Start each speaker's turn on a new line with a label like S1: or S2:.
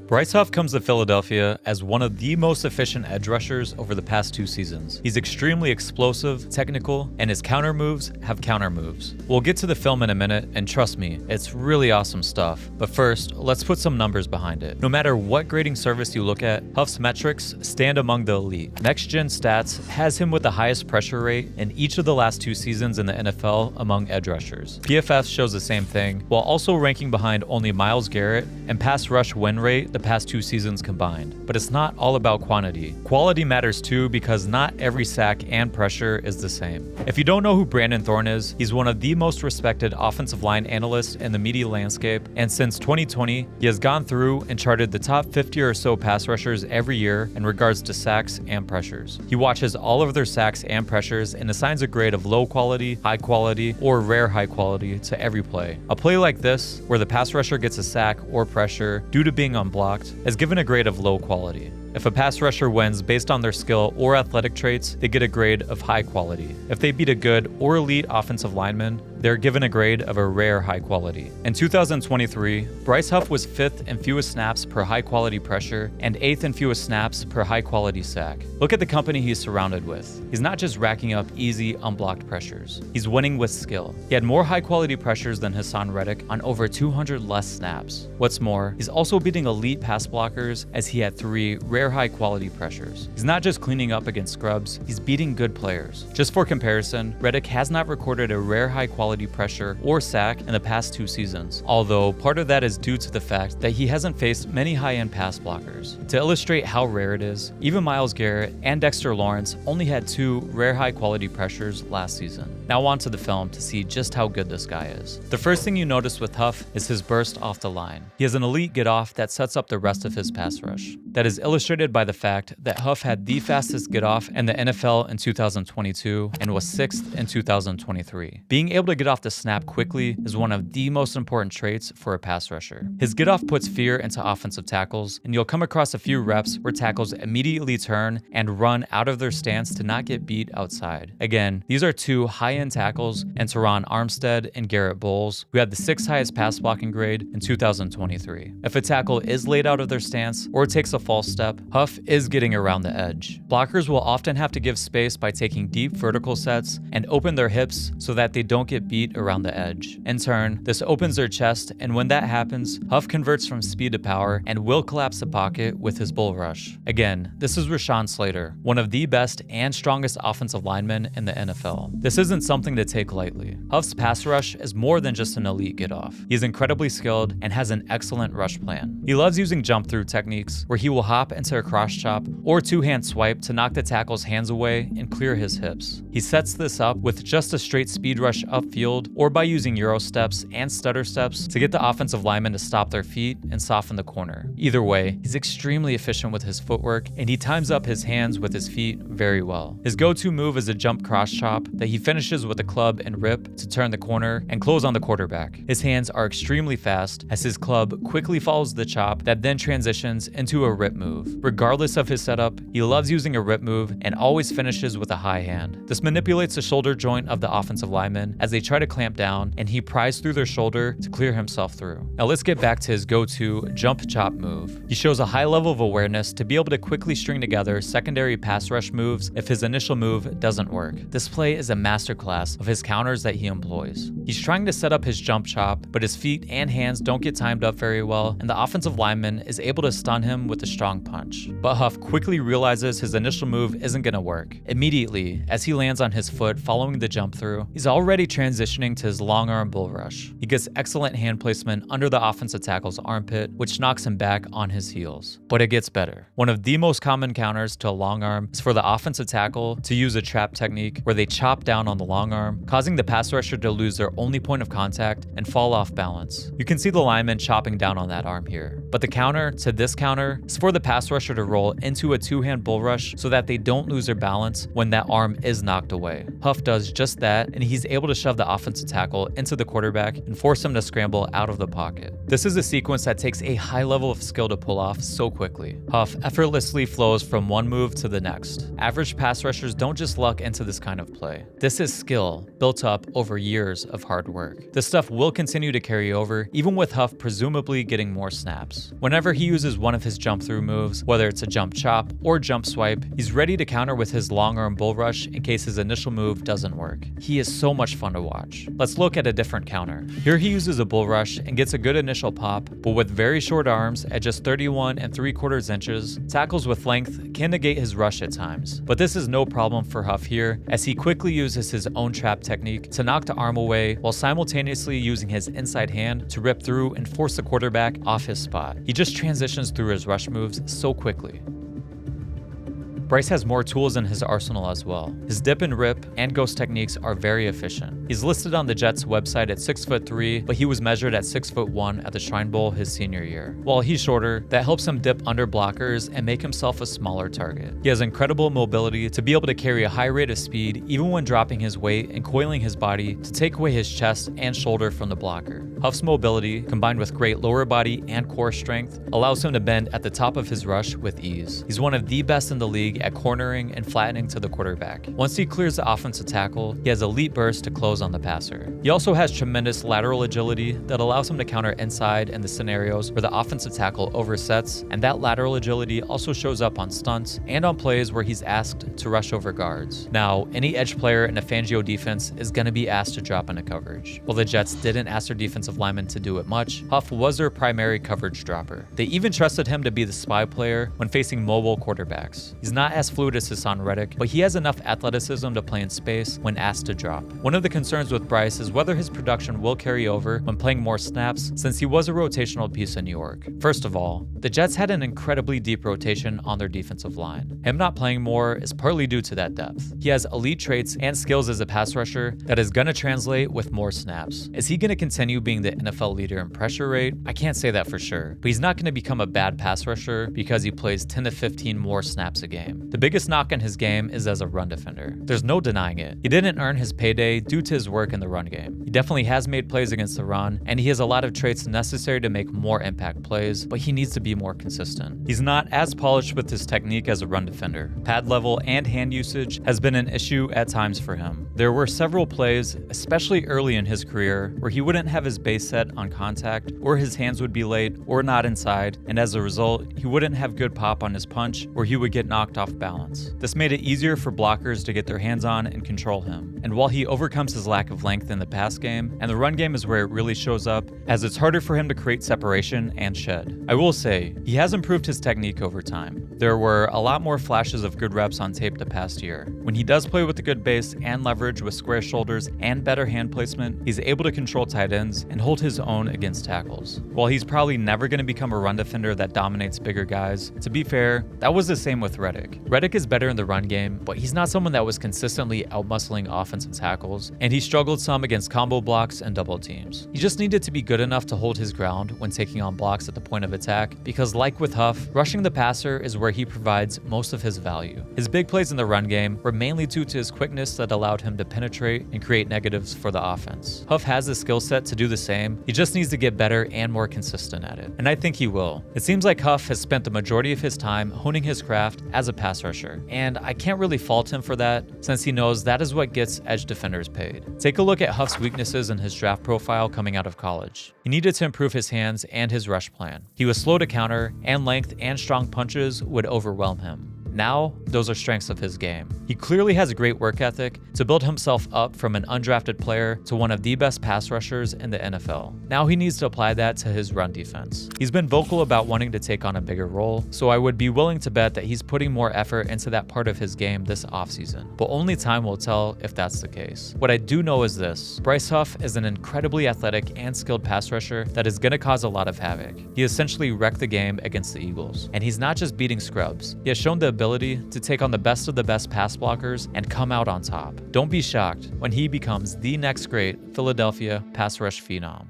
S1: Bryce Huff comes to Philadelphia as one of the most efficient edge rushers over the past 2 seasons. He's extremely explosive, technical, and his counter moves have counter moves. We'll get to the film in a minute, and trust me, it's really awesome stuff. But first, let's put some numbers behind it. No matter what grading service you look at, Huff's metrics stand among the elite. Next Gen Stats has him with the highest pressure rate in each of the last 2 seasons in the NFL among edge rushers. PFF shows the same thing, while also ranking behind only Myles Garrett and pass rush win rate the past 2 seasons combined. But it's not all about quantity. Quality matters too, because not every sack and pressure is the same. If you don't know who Brandon Thorn is, he's one of the most respected offensive line analysts in the media landscape, and since 2020, he has gone through and charted the top 50 or so pass rushers every year in regards to sacks and pressures. He watches all of their sacks and pressures and assigns a grade of low quality, high quality, or rare high quality to every play. A play like this, where the pass rusher gets a sack or pressure due to being unblocked, is given a grade of low quality. If a pass rusher wins based on their skill or athletic traits, they get a grade of high quality. If they beat a good or elite offensive lineman, they're given a grade of a rare high quality. In 2023, Bryce Huff was 5th in fewest snaps per high quality pressure and 8th in fewest snaps per high quality sack. Look at the company he's surrounded with. He's not just racking up easy, unblocked pressures. He's winning with skill. He had more high quality pressures than Hassan Reddick on over 200 less snaps. What's more, he's also beating elite pass blockers as he had 3 rare high quality pressures. He's not just cleaning up against scrubs, he's beating good players. Just for comparison, Reddick has not recorded a rare high quality pressure or sack in the past 2 seasons, although part of that is due to the fact that he hasn't faced many high-end pass blockers. To illustrate how rare it is, even Myles Garrett and Dexter Lawrence only had 2 rare high-quality pressures last season. Now on to the film to see just how good this guy is. The first thing you notice with Huff is his burst off the line. He has an elite get-off that sets up the rest of his pass rush. That is illustrated by the fact that Huff had the fastest get-off in the NFL in 2022 and was 6th in 2023. Being able to get off the snap quickly is one of the most important traits for a pass rusher. His get-off puts fear into offensive tackles, and you'll come across a few reps where tackles immediately turn and run out of their stance to not get beat outside. Again, these are 2 high-end tackles in Teron Armstead and Garrett Bowles, who had the 6th highest pass blocking grade in 2023. If a tackle is laid out of their stance or takes a false step, Huff is getting around the edge. Blockers will often have to give space by taking deep vertical sets and open their hips so that they don't get beat around the edge. In turn, this opens their chest, and when that happens, Huff converts from speed to power and will collapse the pocket with his bull rush. Again, this is Rashawn Slater, one of the best and strongest offensive linemen in the NFL. This isn't something to take lightly. Huff's pass rush is more than just an elite get-off. He's incredibly skilled and has an excellent rush plan. He loves using jump-through techniques, where he will hop into a cross chop or 2-hand swipe to knock the tackle's hands away and clear his hips. He sets this up with just a straight speed rush upfield, or by using Euro steps and stutter steps to get the offensive lineman to stop their feet and soften the corner. Either way, he's extremely efficient with his footwork, and he times up his hands with his feet very well. His go-to move is a jump cross chop that he finishes with a club and rip to turn the corner and close on the quarterback. His hands are extremely fast, as his club quickly follows the chop that then transitions into a rip move. Regardless of his setup, he loves using a rip move and always finishes with a high hand. This manipulates the shoulder joint of the offensive lineman as they try to clamp down, and he pries through their shoulder to clear himself through. Now let's get back to his go-to jump chop move. He shows a high level of awareness to be able to quickly string together secondary pass rush moves if his initial move doesn't work. This play is a masterclass of his counters that he employs. He's trying to set up his jump chop, but his feet and hands don't get timed up very well, and the offensive lineman is able to stun him with a strong punch. But Huff quickly realizes his initial move isn't going to work. Immediately, as he lands on his foot following the jump through, he's already transitioning to his long arm bull rush. He gets excellent hand placement under the offensive tackle's armpit, which knocks him back on his heels. But it gets better. One of the most common counters to a long arm is for the offensive tackle to use a trap technique where they chop down on the long arm, causing the pass rusher to lose their only point of contact and fall off balance. You can see the lineman chopping down on that arm here. But the counter to this counter is for the pass rusher to roll into a 2-hand bull rush so that they don't lose their balance when that arm is knocked away. Huff does just that, and he's able to shove the the offensive tackle into the quarterback and force him to scramble out of the pocket. This is a sequence that takes a high level of skill to pull off so quickly. Huff effortlessly flows from one move to the next. Average pass rushers don't just luck into this kind of play. This is skill built up over years of hard work. This stuff will continue to carry over, even with Huff presumably getting more snaps. Whenever he uses one of his jump through moves, whether it's a jump chop or jump swipe, he's ready to counter with his long arm bull rush in case his initial move doesn't work. He is so much fun to watch. Let's look at a different counter. Here he uses a bull rush and gets a good initial pop, but with very short arms at just 31 3/4 inches, tackles with length can negate his rush at times. But this is no problem for Huff here, as he quickly uses his own trap technique to knock the arm away while simultaneously using his inside hand to rip through and force the quarterback off his spot. He just transitions through his rush moves so quickly. Bryce has more tools in his arsenal as well. His dip and rip and ghost techniques are very efficient. He's listed on the Jets website at 6'3", but he was measured at 6'1" at the Shrine Bowl his senior year. While he's shorter, that helps him dip under blockers and make himself a smaller target. He has incredible mobility to be able to carry a high rate of speed even when dropping his weight and coiling his body to take away his chest and shoulder from the blocker. Huff's mobility, combined with great lower body and core strength, allows him to bend at the top of his rush with ease. He's one of the best in the league at cornering and flattening to the quarterback. Once he clears the offensive tackle, he has elite burst to close on the passer. He also has tremendous lateral agility that allows him to counter inside in the scenarios where the offensive tackle oversets, and that lateral agility also shows up on stunts and on plays where he's asked to rush over guards. Now, any edge player in a Fangio defense is going to be asked to drop into coverage. While the Jets didn't ask their defensive linemen to do it much, Huff was their primary coverage dropper. They even trusted him to be the spy player when facing mobile quarterbacks. He's not as fluid as Hassan Reddick, but he has enough athleticism to play in space when asked to drop. One of the concerns with Bryce is whether his production will carry over when playing more snaps, since he was a rotational piece in New York. First of all, the Jets had an incredibly deep rotation on their defensive line. Him not playing more is partly due to that depth. He has elite traits and skills as a pass rusher that is going to translate with more snaps. Is he going to continue being the NFL leader in pressure rate? I can't say that for sure, but he's not going to become a bad pass rusher because he plays 10 to 15 more snaps a game. The biggest knock on his game is as a run defender. There's no denying it. He didn't earn his payday due to his work in the run game. He definitely has made plays against the run, and he has a lot of traits necessary to make more impact plays, but he needs to be more consistent. He's not as polished with his technique as a run defender. Pad level and hand usage has been an issue at times for him. There were several plays, especially early in his career, where he wouldn't have his base set on contact, or his hands would be late or not inside, and as a result, he wouldn't have good pop on his punch, or he would get knocked off balance. This made it easier for blockers to get their hands on and control him. And while he overcomes his lack of length in the pass game, and the run game is where it really shows up, as it's harder for him to create separation and shed. I will say, he has improved his technique over time. There were a lot more flashes of good reps on tape the past year. When he does play with a good base and leverage with square shoulders and better hand placement, he's able to control tight ends and hold his own against tackles. While he's probably never going to become a run defender that dominates bigger guys, to be fair, that was the same with Reddick. Reddick is better in the run game, but he's not someone that was consistently outmuscling offensive tackles, and he struggled some against combo blocks and double teams. He just needed to be good enough to hold his ground when taking on blocks at the point of attack, because like with Huff, rushing the passer is where he provides most of his value. His big plays in the run game were mainly due to his quickness that allowed him to penetrate and create negatives for the offense. Huff has the skill set to do the same, he just needs to get better and more consistent at it, and I think he will. It seems like Huff has spent the majority of his time honing his craft as a pass rusher, and I can't really fault him for that, since he knows that is what gets edge defenders paid. Take a look at Huff's weaknesses in his draft profile coming out of college. He needed to improve his hands and his rush plan. He was slow to counter, and length and strong punches would overwhelm him. Now, those are strengths of his game. He clearly has a great work ethic to build himself up from an undrafted player to one of the best pass rushers in the NFL. Now he needs to apply that to his run defense. He's been vocal about wanting to take on a bigger role, so I would be willing to bet that he's putting more effort into that part of his game this offseason. But only time will tell if that's the case. What I do know is this: Bryce Huff is an incredibly athletic and skilled pass rusher that is going to cause a lot of havoc. He essentially wrecked the game against the Eagles. And he's not just beating scrubs. He has shown the ability to take on the best of the best pass blockers and come out on top. Don't be shocked when he becomes the next great Philadelphia pass rush phenom.